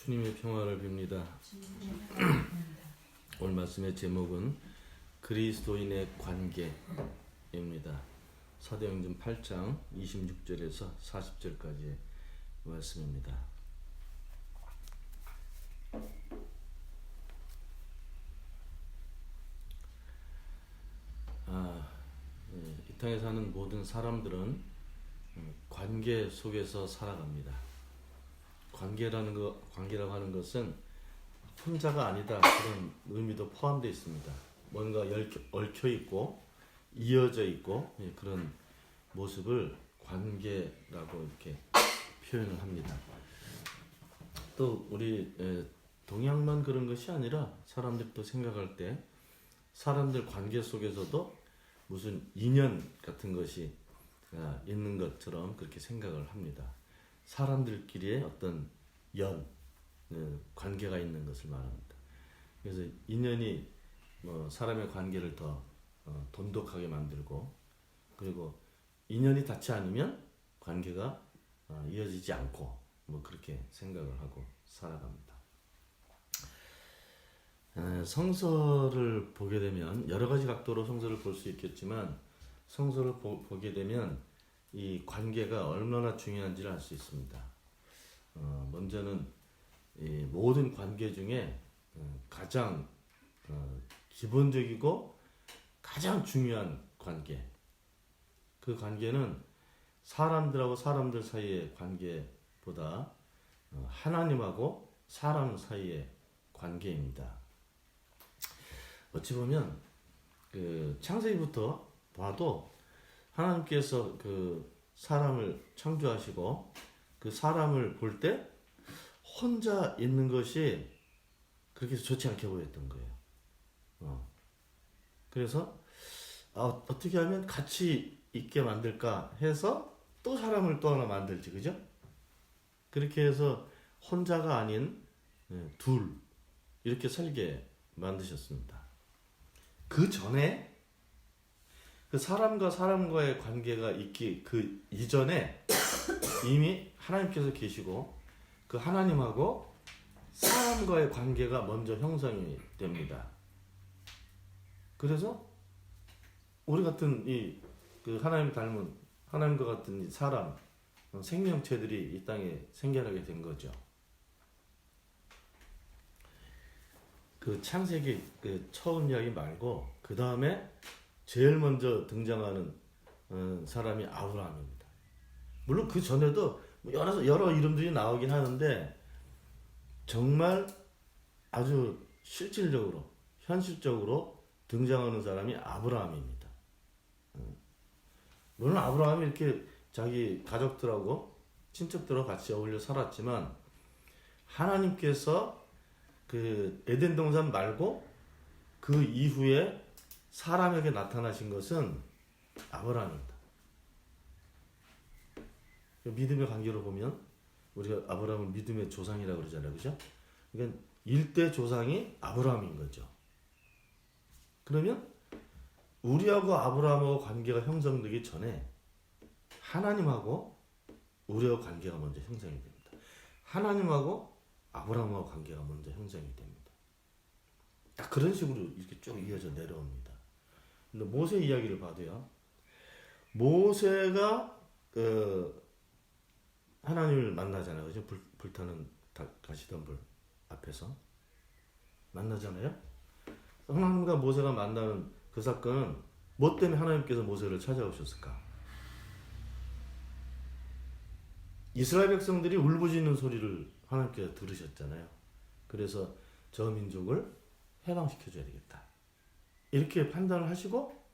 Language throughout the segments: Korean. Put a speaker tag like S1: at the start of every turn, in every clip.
S1: 주님의 평화를 빕니다. 오늘 말씀의 제목은 그리스도인의 관계입니다. 사도행전 8장 26절에서 40절까지의 말씀입니다. 이 땅에 사는 모든 사람들은 관계 속에서 살아갑니다. 관계라고 하는 것은 혼자가 아니다, 그런 의미도 포함되어 있습니다. 뭔가 얽혀 있고 이어져 있고 그런 모습을 관계라고 이렇게 표현을 합니다. 또 우리 동양만 그런 것이 아니라 사람들도 생각할 때 사람들 관계 속에서도 무슨 인연 같은 것이 있는 것처럼 그렇게 생각을 합니다. 사람들끼리의 어떤 관계가 있는 것을 말합니다. 그래서 인연이 사람의 관계를 더 돈독하게 만들고, 그리고 인연이 닿지 않으면 관계가 이어지지 않고 그렇게 생각을 하고 살아갑니다. 성서를 보게 되면 여러 가지 각도로 성서를 볼 수 있겠지만, 성서를 보게 되면 이 관계가 얼마나 중요한지를 알 수 있습니다. 먼저는 이 모든 관계 중에 가장 기본적이고 가장 중요한 관계, 그 관계는 사람들하고 사람들 사이의 관계보다 하나님하고 사람 사이의 관계입니다. 어찌 보면 창세기부터 봐도 하나님께서 그 사람을 창조하시고 그 사람을 볼 때 혼자 있는 것이 그렇게 좋지 않게 보였던 거예요. 그래서 어떻게 하면 같이 있게 만들까 해서 또 사람을 또 하나 만들지, 그죠? 그렇게 해서 혼자가 아닌 둘, 이렇게 살게 만드셨습니다. 그 전에 그 사람과 사람과의 관계가 있기 그 이전에 이미 하나님께서 계시고 그 하나님하고 사람과의 관계가 먼저 형성이 됩니다. 그래서 우리 같은 그 하나님 닮은 하나님과 같은 이 사람 생명체들이 이 땅에 생겨나게 된 거죠. 그 창세기 그 처음 이야기 말고 그 다음에 제일 먼저 등장하는 사람이 아브라함입니다. 물론 그 전에도 여러 이름들이 나오긴 하는데 정말 아주 실질적으로 현실적으로 등장하는 사람이 아브라함입니다. 물론 아브라함이 이렇게 자기 가족들하고 친척들하고 같이 어울려 살았지만 하나님께서 그 에덴 동산 말고 그 이후에 사람에게 나타나신 것은 아브라함입니다. 믿음의 관계로 보면 우리가 아브라함을 믿음의 조상이라고 그러잖아요, 그죠? 그러니까 일대 조상이 아브라함인 거죠. 그러면 우리하고 아브라함하고 관계가 형성되기 전에 하나님하고 우리하고 관계가 먼저 형성이 됩니다. 하나님하고 아브라함하고 관계가 먼저 형성이 됩니다. 딱 그런 식으로 이렇게 쭉 이어져 내려옵니다. 근데 모세 이야기를 봐도요, 모세가 하나님을 만나잖아요, 그죠? 불타는 가시던 불 앞에서 만나잖아요. 하나님과 모세가 만나는 그 사건은 뭐 때문에 하나님께서 모세를 찾아오셨을까? 이스라엘 백성들이 울부짖는 소리를 하나님께서 들으셨잖아요. 그래서 저 민족을 해방시켜줘야 되겠다, 이렇게 판단을 하시고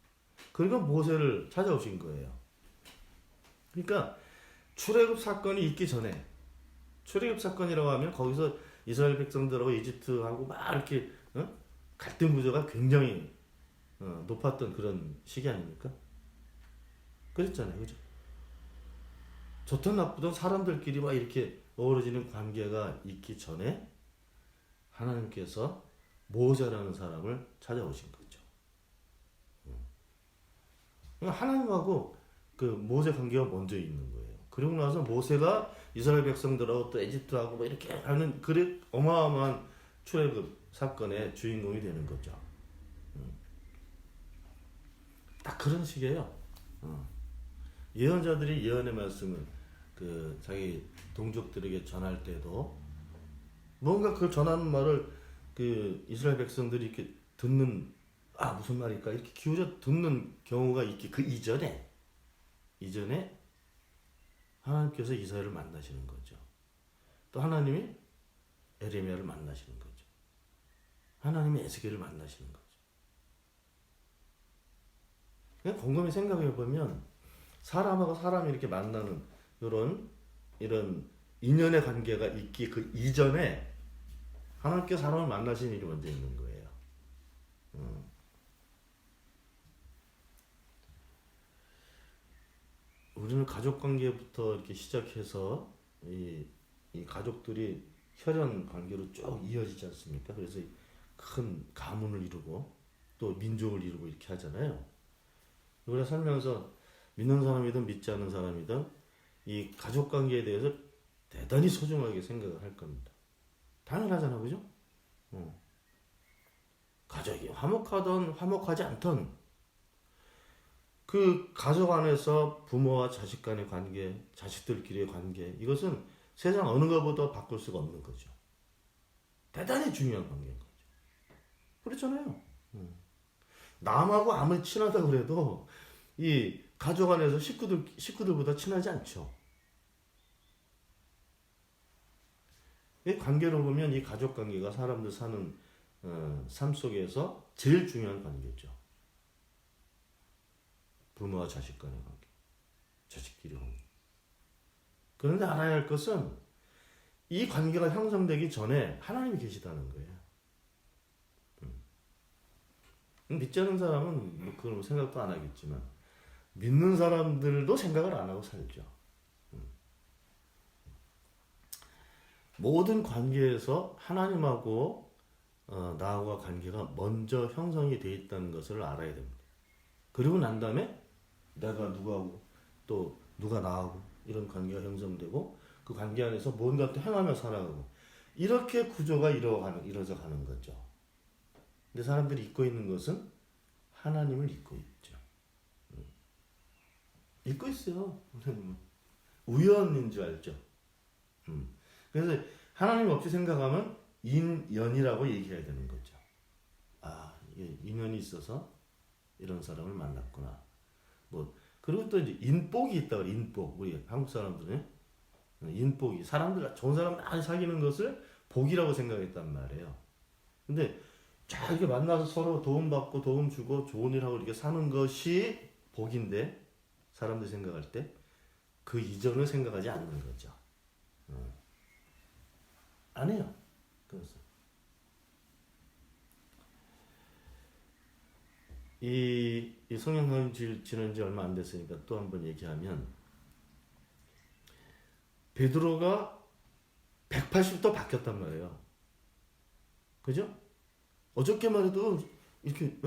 S1: 그러니까 모세를 찾아오신 거예요. 그러니까 출애굽 사건이 있기 전에, 출애굽 사건이라고 하면 거기서 이스라엘 백성들하고 이집트하고 막 이렇게 갈등 구조가 굉장히 높았던 그런 시기 아닙니까? 그랬잖아요, 그죠? 좋든 나쁘든 사람들끼리 막 이렇게 어우러지는 관계가 있기 전에 하나님께서 모세라는 사람을 찾아오신 거죠. 하나님하고 그 모세 관계가 먼저 있는 거예요. 그리고 나서 모세가 이스라엘 백성들하고 또 에집트하고 뭐 이렇게 하는 그래 어마어마한 출애굽 사건의 주인공이 되는 거죠. 딱 그런 식이에요. 예언자들이 예언의 말씀을 그 자기 동족들에게 전할 때도 뭔가 그 전하는 말을 그 이스라엘 백성들이 이렇게 듣는 무슨 말일까 이렇게 기울여 듣는 경우가 있기 그 이전에 하나님께서 이사야를 만나시는 거죠. 또 하나님이 에레미야를 만나시는 거죠. 하나님이 에스겔을 만나시는 거죠. 그냥 곰곰이 생각해 보면 사람하고 사람이 이렇게 만나는 이런 인연의 관계가 있기 그 이전에 하나님께 사람을 만나시는 일이 먼저 있는 거예요. 우리는 가족 관계부터 이렇게 시작해서 이 가족들이 혈연 관계로 쭉 이어지지 않습니까? 그래서 큰 가문을 이루고 또 민족을 이루고 이렇게 하잖아요. 우리가 살면서 믿는 사람이든 믿지 않는 사람이든 이 가족 관계에 대해서 대단히 소중하게 생각을 할 겁니다. 당연하잖아, 그죠? 가족이 화목하든 화목하지 않든 그 가족 안에서 부모와 자식 간의 관계, 자식들끼리의 관계 이것은 세상 어느 것보다 바꿀 수가 없는 거죠. 대단히 중요한 관계인 거죠. 그렇잖아요. 남하고 아무리 친하다 그래도 이 가족 안에서 식구들보다 친하지 않죠. 이 관계로 보면 이 가족 관계가 사람들 사는 삶 속에서 제일 중요한 관계죠. 부모와 자식 간의 관계, 자식끼리 관계. 그런데 알아야 할 것은 이 관계가 형성되기 전에 하나님이 계시다는 거예요. 믿지 않는 사람은 뭐 그런 생각도 안 하겠지만 믿는 사람들도 생각을 안 하고 살죠. 모든 관계에서 하나님하고 나하고 관계가 먼저 형성이 되어 있다는 것을 알아야 됩니다. 그리고 난 다음에 내가 누구하고 또 누가 나하고 이런 관계가 형성되고 그 관계 안에서 뭔가 또 행하며 살아가고 이렇게 구조가 이루어져 가는 거죠. 근데 사람들이 잊고 있는 것은 하나님을 잊고 있죠. 잊고 있어요. 우연인 줄 알죠. 그래서 하나님 없이 생각하면 인연이라고 얘기해야 되는 거죠. 이게 인연이 있어서 이런 사람을 만났구나. 그리고 또 이제 인복이 있다 그래. 인복. 우리 한국 사람들은 인복이 사람들 좋은 사람 많이 사귀는 것을 복이라고 생각했단 말이에요. 근데 자 이렇게 만나서 서로 도움받고 도움 주고 좋은 일하고 이렇게 사는 것이 복인데 사람들이 생각할 때 그 이전을 생각하지 않는 거죠. 안 해요. 그래서 이 성령 지는 지 얼마 안 됐으니까 또 한번 얘기하면 베드로가 180도 바뀌었단 말이에요. 그죠? 어저께만 해도 이렇게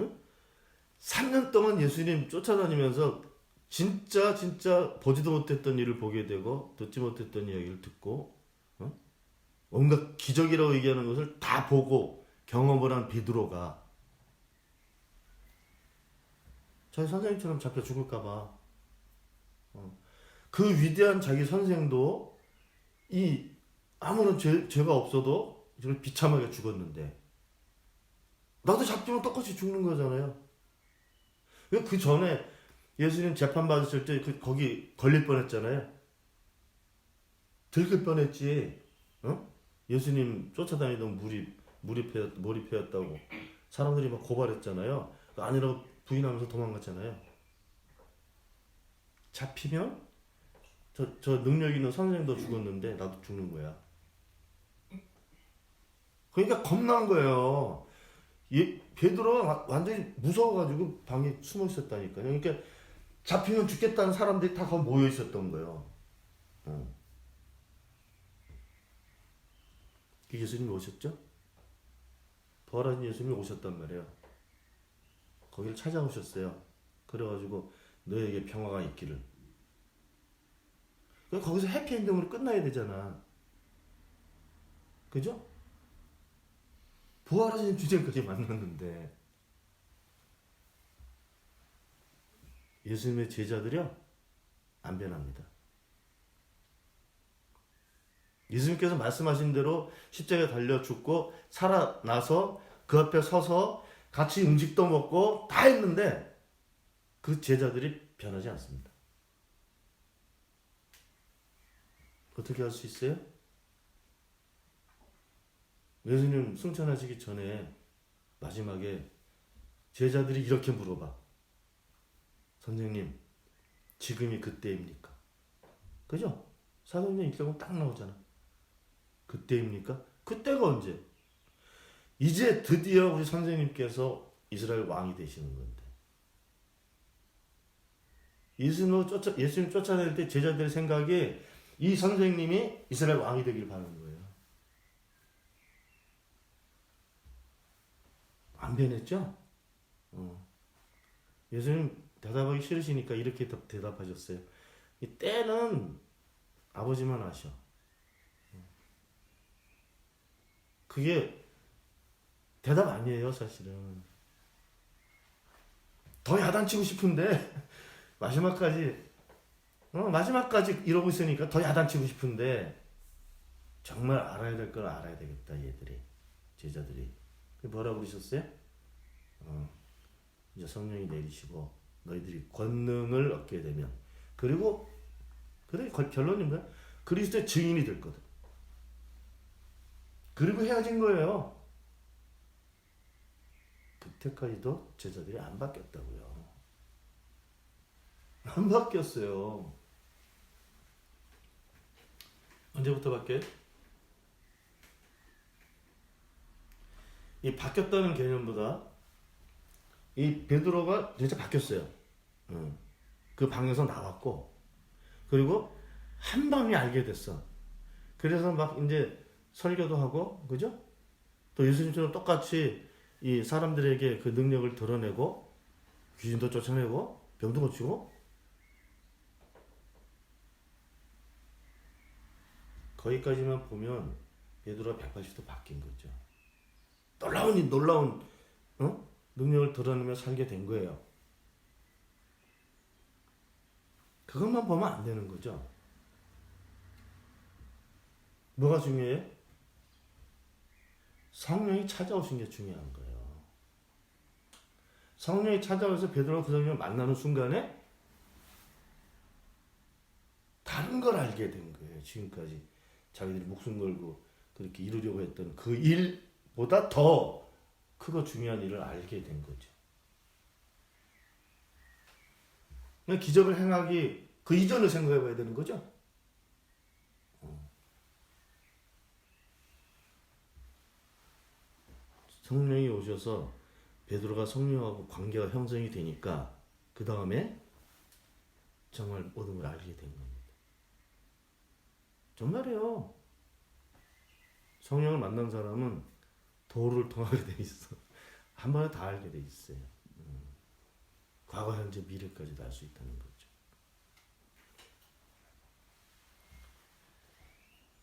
S1: 3년 동안 예수님 쫓아다니면서 진짜 보지도 못했던 일을 보게 되고 듣지 못했던 이야기를 듣고 온갖 기적이라고 얘기하는 것을 다 보고 경험을 한 베드로가 자기 선생님처럼 잡혀 죽을까봐 그 위대한 자기 선생도 이 아무런 죄가 없어도 이걸 비참하게 죽었는데 나도 잡히면 똑같이 죽는 거잖아요. 왜 그 전에 예수님 재판 받으실 때 거기 걸릴 뻔했잖아요. 들킬 뻔했지. 예수님 쫓아다니던 몰입해였다고 사람들이 막 고발했잖아요. 아니라고 부인하면서 도망갔잖아요. 잡히면 저 능력 있는 선생도 죽었는데 나도 죽는 거야. 그러니까 겁난 거예요. 베드로가 완전히 무서워가지고 방에 숨어 있었다니까요. 그러니까 잡히면 죽겠다는 사람들이 다 거기 모여 있었던 거예요. 예수님이 오셨죠? 부활하신 예수님이 오셨단 말이에요. 거기를 찾아오셨어요. 그래가지고 너에게 평화가 있기를. 거기서 해피엔딩으로 끝나야 되잖아. 그죠? 부활하신 주제까지 만났는데 예수님의 제자들이요 안 변합니다. 예수님께서 말씀하신 대로 십자가에 달려 죽고 살아나서 그 앞에 서서 같이 음식도 먹고 다 했는데 그 제자들이 변하지 않습니다. 어떻게 할 수 있어요? 예수님 승천하시기 전에 마지막에 제자들이 이렇게 물어봐. 선생님, 지금이 그때입니까? 그죠? 사도행전 1장은 딱 나오잖아. 그때입니까? 그때가 언제? 이제 드디어 우리 선생님께서 이스라엘 왕이 되시는 건데. 예수님 쫓아낼 때 제자들의 생각에 이 선생님이 이스라엘 왕이 되길 바라는 거예요. 안 변했죠? 예수님 대답하기 싫으시니까 이렇게 대답하셨어요. 이 때는 아버지만 아셔. 그게 대답 아니에요, 사실은. 더 야단치고 싶은데 마지막까지 이러고 있으니까 더 야단치고 싶은데 정말 알아야 될 걸 알아야 되겠다, 얘들이. 제자들이. 뭐라고 그러셨어요? 이제 성령이 내리시고 너희들이 권능을 얻게 되면 그리고 결론이 뭐야? 그리스도의 증인이 될 거다. 그리고 헤어진 거예요. 그때까지도 제자들이 안 바뀌었다고요. 안 바뀌었어요. 언제부터 바뀌어요? 이 바뀌었다는 개념보다 이 베드로가 진짜 바뀌었어요. 그 방에서 나왔고 그리고 한밤에 알게 됐어. 그래서 막 이제 설교도 하고 그죠? 또 예수님처럼 똑같이 이 사람들에게 그 능력을 드러내고 귀신도 쫓아내고 병도 고치고 거기까지만 보면 베드로가 180도 바뀐 거죠. 놀라운 능력을 드러내며 살게 된 거예요. 그것만 보면 안 되는 거죠. 뭐가 중요해요? 성령이 찾아오신 게 중요한 거예요. 성령이 찾아와서 베드로가 그 성령을 만나는 순간에 다른 걸 알게 된 거예요. 지금까지 자기들이 목숨 걸고 그렇게 이루려고 했던 그 일보다 더 크고 중요한 일을 알게 된 거죠. 기적을 행하기 그 이전을 생각해 봐야 되는 거죠. 성령이 오셔서 베드로가 성령하고 관계가 형성이 되니까 그 다음에 정말 모든 걸 알게 된 겁니다. 정말이에요. 성령을 만난 사람은 도를 통하게 돼 있어. 한 번에 다 알게 돼 있어요. 과거, 현재, 미래까지도 알 수 있다는 거죠.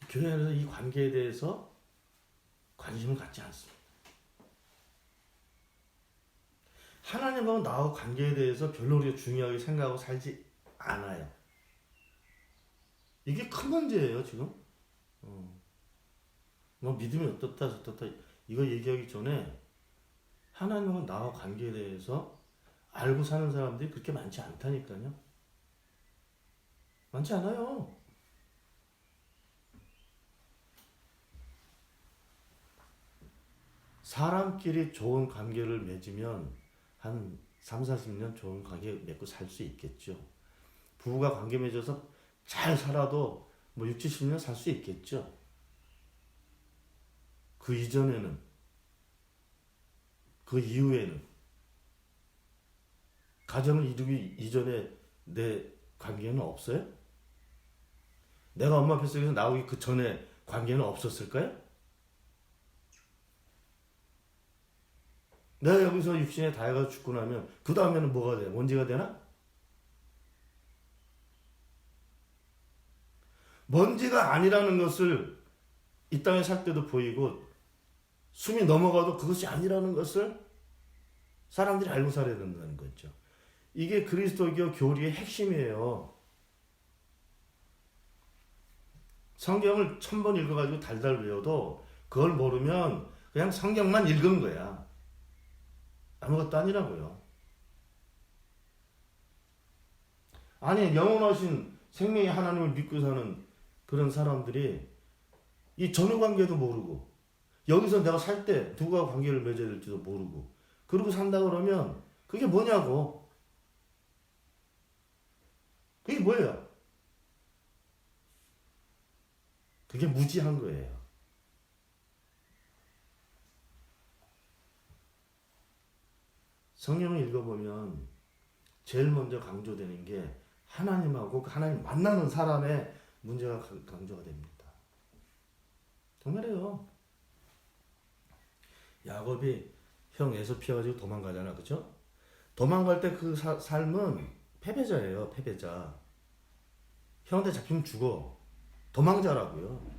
S1: 교회 안에서 이 관계에 대해서 관심을 갖지 않습니다. 하나님하고 나하고 관계에 대해서 별로 우리가 중요하게 생각하고 살지 않아요. 이게 큰 문제예요, 지금. 뭐 믿음이 어떻다 저떻다 이거 얘기하기 전에 하나님하고 나와 관계에 대해서 알고 사는 사람들이 그렇게 많지 않다니까요. 많지 않아요. 사람끼리 좋은 관계를 맺으면 한 3, 40년 좋은 관계 맺고 살 수 있겠죠. 부부가 관계 맺어서 잘 살아도 뭐 6, 70년 살 수 있겠죠. 그 이전에는, 그 이후에는, 가정을 이루기 이전에 내 관계는 없어요? 내가 엄마 뱃속에서 나오기 그 전에 관계는 없었을까요? 내가 여기서 육신에 다해가지고 죽고 나면 그 다음에는 뭐가 돼? 먼지가 되나? 먼지가 아니라는 것을 이 땅에 살 때도 보이고 숨이 넘어가도 그것이 아니라는 것을 사람들이 알고 살아야 된다는 거죠. 이게 그리스도교 교리의 핵심이에요. 성경을 1000번 읽어가지고 달달 외워도 그걸 모르면 그냥 성경만 읽은 거야. 아무것도 아니라고요. 아니, 영원하신 생명의 하나님을 믿고 사는 그런 사람들이 이 전후관계도 모르고 여기서 내가 살 때 누구와 관계를 맺어야 될지도 모르고 그러고 산다 그러면 그게 뭐냐고. 그게 뭐예요? 그게 무지한 거예요. 성경을 읽어보면 제일 먼저 강조되는 게 하나님하고 그 하나님 만나는 사람의 문제가 강조가 됩니다. 정말이에요. 야곱이 형 에서 피해가지고 도망가잖아, 그죠? 도망갈 때 그 삶은 패배자예요, 패배자. 형한테 잡히면 죽어. 도망자라고요.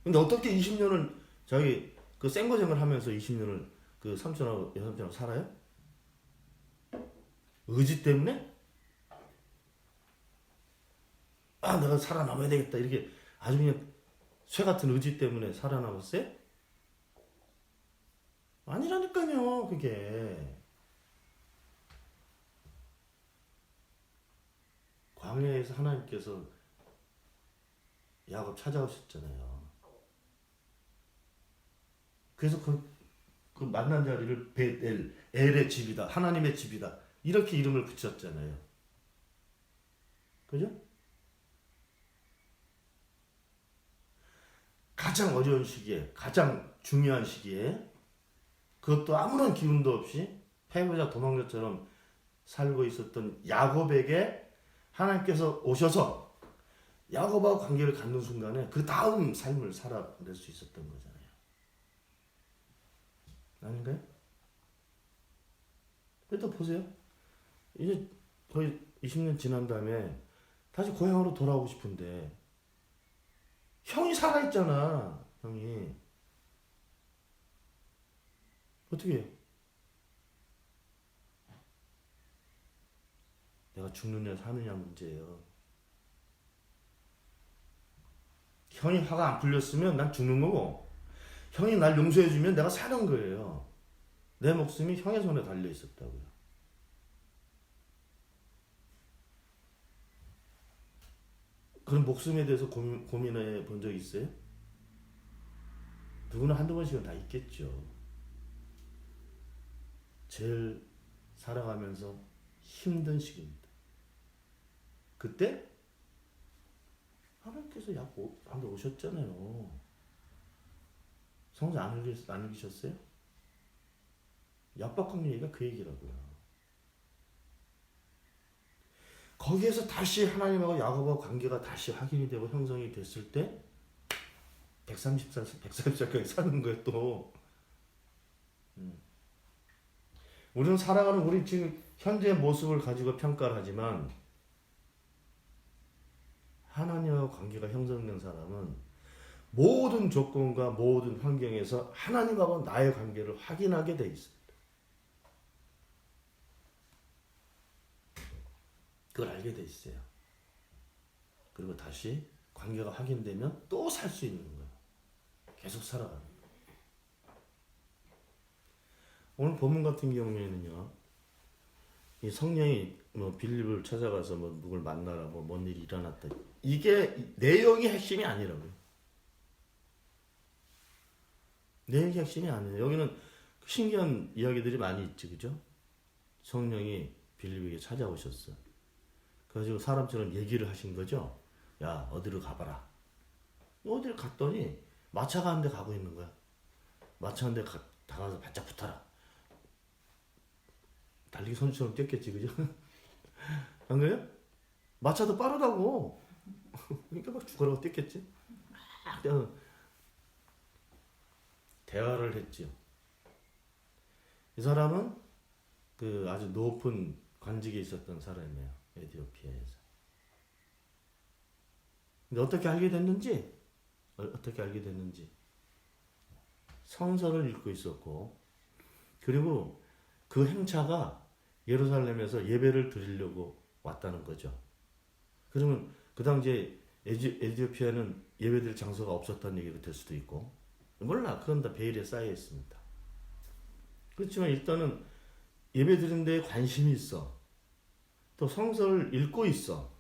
S1: 근데 어떻게 20년을 자기 그 생고생을 하면서 20년을 그 삼촌하고 여삼촌하고 살아요? 의지 때문에? 아, 내가 살아남아야 되겠다. 이렇게 아주 그냥 쇠 같은 의지 때문에 살아남았어요? 아니라니까요, 그게. 광야에서 하나님께서 야곱 찾아오셨잖아요. 그래서 그 만난 자리를 베델, 엘의 집이다, 하나님의 집이다, 이렇게 이름을 붙였잖아요. 그죠? 가장 어려운 시기에, 가장 중요한 시기에, 그것도 아무런 기운도 없이 패배자 도망자처럼 살고 있었던 야곱에게 하나님께서 오셔서 야곱하고 관계를 갖는 순간에 그 다음 삶을 살아낼 수 있었던 거잖아요. 아닌가요? 또 보세요. 이제 거의 20년 지난 다음에 다시 고향으로 돌아오고 싶은데 형이 살아있잖아. 형이. 어떻게 해요? 내가 죽느냐 사느냐 문제예요. 형이 화가 안 풀렸으면 난 죽는 거고 형이 날 용서해주면 내가 사는 거예요. 내 목숨이 형의 손에 달려 있었다고요. 그런 목숨에 대해서 고민해 본 적 있어요? 누구나 한두 번씩은 다 있겠죠. 제일 살아가면서 힘든 시기입니다. 그때 하나님께서 야곱한테 오셨잖아요. 성경 안 읽으셨어요? 야박한 얘기가 그 얘기라고요. 거기에서 다시 하나님하고 야곱하고 관계가 다시 확인이 되고 형성이 됐을 때 130살까지 사는 거예요 또. 우리는 살아가는 우리 지금 현재의 모습을 가지고 평가를 하지만 하나님과 관계가 형성된 사람은 모든 조건과 모든 환경에서 하나님하고 나의 관계를 확인하게 돼 있습니다. 그걸 알게 돼 있어요. 그리고 다시 관계가 확인되면 또 살 수 있는 거예요. 계속 살아가는 거예요. 오늘 본문 같은 경우에는요, 이 성령이 뭐 빌립을 찾아가서 뭐 누굴 만나라, 뭐 뭔 일이 일어났다. 이게 내용이 핵심이 아니라고요. 내용이 핵심이 아니에요. 여기는 신기한 이야기들이 많이 있지, 그죠? 성령이 빌립에게 찾아오셨어. 그래가지고 사람처럼 얘기를 하신 거죠. 야, 어디로 가봐라. 어디를 갔더니 마차가 한 대 가고 있는 거야. 마차 한 대 다가서 바짝 붙어라. 달리기 선수처럼 뛰었겠지, 그죠? 안 그래요? 마차도 빠르다고. 그러니까 막 죽어라고 뛰었겠지. 대화를 했죠. 이 사람은 그 아주 높은 관직에 있었던 사람이에요. 에티오피아에서. 근데 어떻게 알게 됐는지, 성서를 읽고 있었고, 그리고 그 행차가 예루살렘에서 예배를 드리려고 왔다는 거죠. 그러면 그 당시에 에티오피아는 예배드릴 장소가 없었다는 얘기가 될 수도 있고, 몰라. 그건 다 베일에 쌓여 있습니다. 그렇지만 일단은 예배드리는 데에 관심이 있어. 또 성서를 읽고 있어.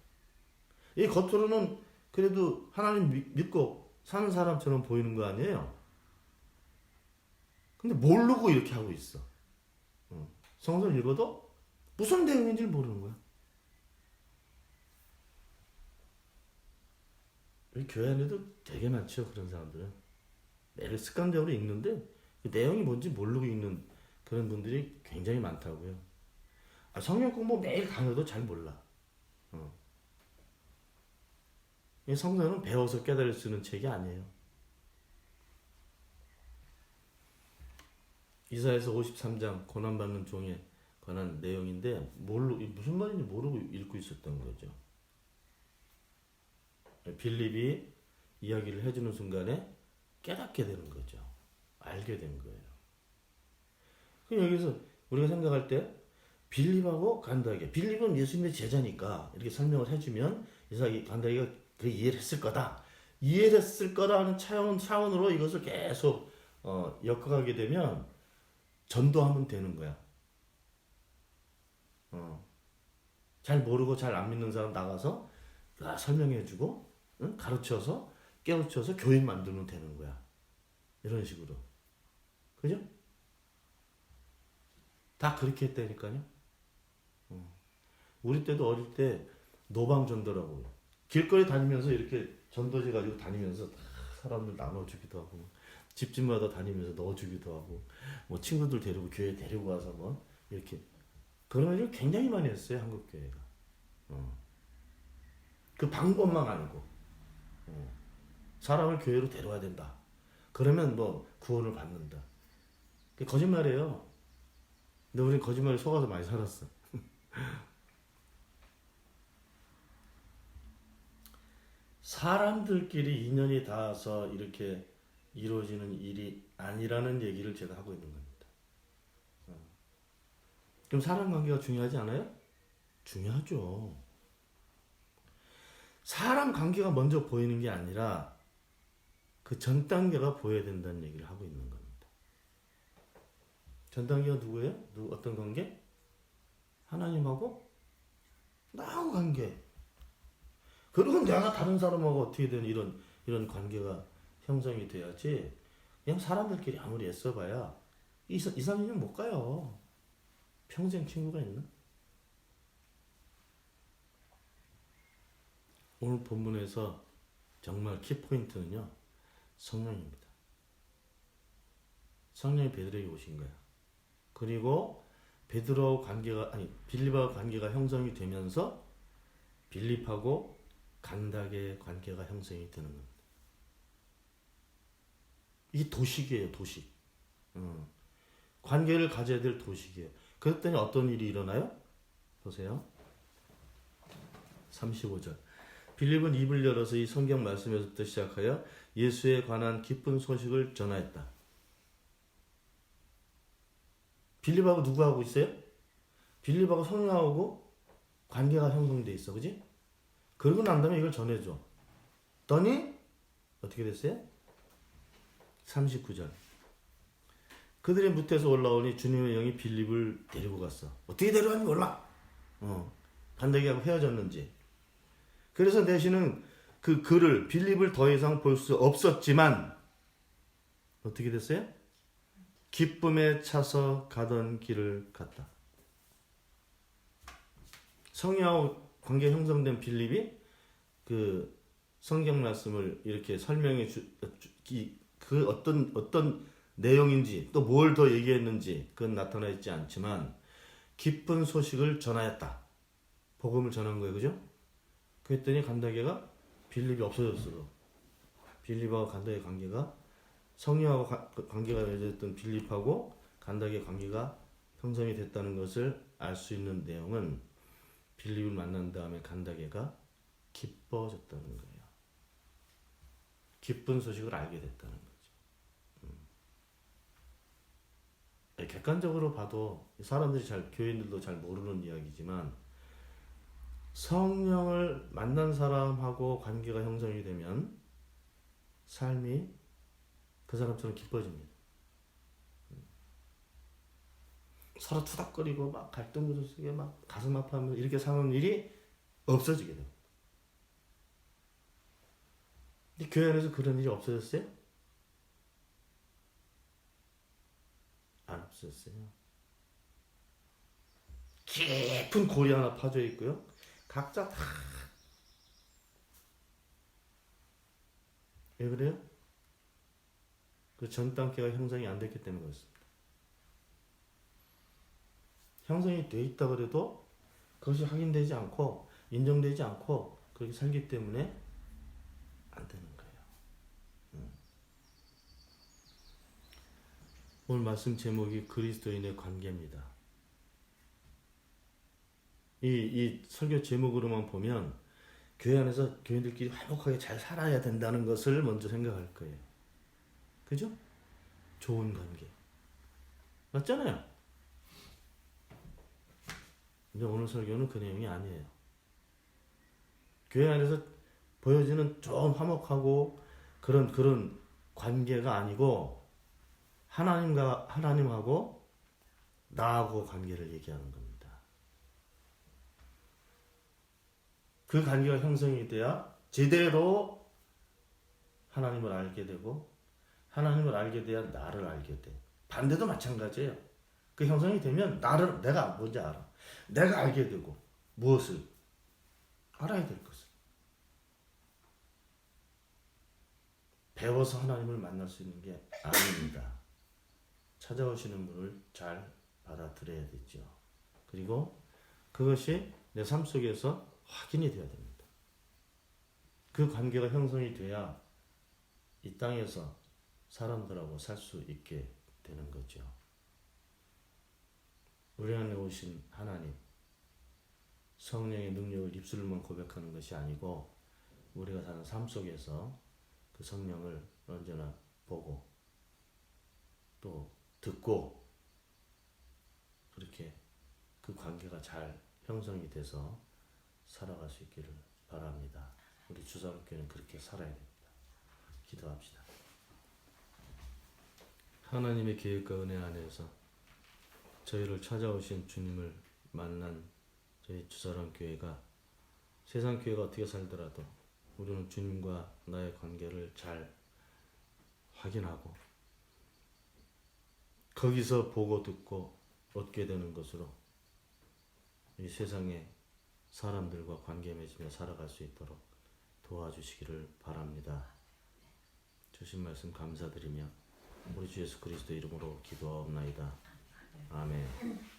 S1: 이 겉으로는 그래도 하나님 믿고 사는 사람처럼 보이는 거 아니에요? 근데 모르고 이렇게 하고 있어. 성서를 읽어도 무슨 내용인지 모르는 거야. 우리 교회 안에도 되게 많죠, 그런 사람들은. 매일 습관대로 읽는데 그 내용이 뭔지 모르고 읽는 그런 분들이 굉장히 많다고요. 성경 공부 매일 강해도 잘 몰라. 이 성서는 배워서 깨달을 수 있는 책이 아니에요. 이사야서 53장 고난받는 종에 관한 내용인데 무슨 말인지 모르고 읽고 있었던 거죠. 빌립이 이야기를 해주는 순간에 깨닫게 되는 거죠. 알게 된 거예요. 그럼 여기서 우리가 생각할 때 빌립하고 간다게, 빌립은 예수님의 제자니까 이렇게 설명을 해주면 간다게가 그 이해를 했을 거다. 이해를 했을 거라는 차원으로 이것을 계속 엮어가게 되면 전도하면 되는 거야. 잘 모르고 잘 안 믿는 사람 나가서 설명해주고, 가르쳐서 깨우쳐서 교인 만들면 되는 거야. 이런 식으로. 그죠? 다 그렇게 했다니까요. 우리 때도 어릴 때 노방전도라고, 길거리 다니면서 이렇게 전도지 가지고 다니면서 사람들 나눠주기도 하고, 집집마다 다니면서 넣어주기도 하고, 뭐 친구들 데리고 교회 데리고 가서 뭐 이렇게 그런 일을 굉장히 많이 했어요, 한국 교회가. 그 방법만 알고, 사람을 교회로 데려와야 된다. 그러면 뭐 구원을 받는다. 그게 거짓말이에요. 근데 우리는 거짓말에 속아서 많이 살았어. 사람들끼리 인연이 닿아서 이렇게 이루어지는 일이 아니라는 얘기를 제가 하고 있는 겁니다. 그럼 사람 관계가 중요하지 않아요? 중요하죠. 사람 관계가 먼저 보이는 게 아니라 그 전 단계가 보여야 된다는 얘기를 하고 있는 겁니다. 전 단계가 누구예요? 어떤 관계? 하나님하고 나하고 관계. 그리고 내가 다른 사람하고 어떻게 되는 이런 관계가 형성이 돼야지. 그냥 사람들끼리 아무리 애써봐야 2, 3년 못 가요. 평생 친구가 있나? 오늘 본문에서 정말 키포인트는요, 성령입니다. 성령이 베드로에게 오신 거야. 그리고 빌립하고 관계가 형성이 되면서 빌립하고 간닥의 관계가 형성이 되는 겁니다. 이게 도식이에요, 도식. 관계를 가져야 될 도식이에요. 그랬더니 어떤 일이 일어나요? 보세요. 35절. 빌립은 입을 열어서 이 성경 말씀에서부터 시작하여 예수에 관한 기쁜 소식을 전하였다. 빌립하고 누구하고 있어요? 빌립하고 성령하고 관계가 형성돼 있어. 그지? 그러고 난 다음에 이걸 전해줘. 더니 어떻게 됐어요? 39절. 그들이 무태에서 올라오니 주님의 영이 빌립을 데리고 갔어. 어떻게 데려왔는지 몰라. 간다기하고 헤어졌는지. 그래서 내시는 그 그를, 빌립을 더 이상 볼 수 없었지만 어떻게 됐어요? 기쁨에 차서 가던 길을 갔다. 성령하고 관계 형성된 빌립이 그 성경 말씀을 이렇게 설명해 그 어떤 내용인지 또 뭘 더 얘기했는지 그건 나타나 있지 않지만 기쁜 소식을 전하였다. 복음을 전한 거예요. 그죠? 그랬더니 간다게가 빌립이 없어졌어. 빌립하고 간다게 관계가, 성령하고 관계가 맺어졌던 빌립하고 간다게 관계가 형성이 됐다는 것을 알 수 있는 내용은 빌립을 만난 다음에 간다게가 기뻐졌다는 거예요. 기쁜 소식을 알게 됐다는 거죠. 객관적으로 봐도 사람들이 교인들도 잘 모르는 이야기지만 성령을 만난 사람하고 관계가 형성이 되면 삶이 그 사람처럼 기뻐집니다. 서로 투닥거리고 막 갈등 구조 속에 막 가슴 아파하면서 이렇게 사는 일이 없어지게 돼요. 근데 교회 안에서 그런 일이 없어졌어요? 안 없어졌어요. 깊은 골이 하나 파져 있고요. 각자 다. 왜 그래요? 그 전 단계가 형성이 안 됐기 때문에 그렇습니다. 형성이 돼 있다 그래도 그것이 확인되지 않고 인정되지 않고 그렇게 살기 때문에 안 되는 거예요. 오늘 말씀 제목이 그리스도인의 관계입니다. 이 설교 제목으로만 보면 교회 안에서 교인들끼리 화목하게 잘 살아야 된다는 것을 먼저 생각할 거예요. 그죠? 좋은 관계. 맞잖아요? 근데 오늘 설교는 그 내용이 아니에요. 교회 안에서 보여지는 좋은 화목하고 그런 관계가 아니고 하나님하고 나하고 관계를 얘기하는 겁니다. 그 관계가 형성이 돼야 제대로 하나님을 알게 되고 하나님을 알게 돼야 나를 알게 돼. 반대도 마찬가지예요. 그 형성이 되면 내가 뭔지 알아. 내가 알게 되고 무엇을 알아야 될 것을 배워서 하나님을 만날 수 있는 게 아닙니다. 찾아오시는 분을 잘 받아들여야 되죠. 그리고 그것이 내 삶 속에서 확인이 되어야 됩니다. 그 관계가 형성이 돼야 이 땅에서 사람들하고 살 수 있게 되는 거죠. 우리 안에 오신 하나님, 성령의 능력을 입술로만 고백하는 것이 아니고 우리가 사는 삶 속에서 그 성령을 언제나 보고 또 듣고 그렇게 그 관계가 잘 형성이 돼서 살아갈 수 있기를 바랍니다. 우리 주사학교는 그렇게 살아야 됩니다. 기도합시다. 하나님의 계획과 은혜 안에서 저희를 찾아오신 주님을 만난 저희 주사랑교회가 세상 교회가 어떻게 살더라도 우리는 주님과 나의 관계를 잘 확인하고 거기서 보고 듣고 얻게 되는 것으로 이 세상의 사람들과 관계 맺으며 살아갈 수 있도록 도와주시기를 바랍니다. 주신 말씀 감사드리며 우리 주 예수 그리스도 이름으로 기도하옵나이다. 아멘.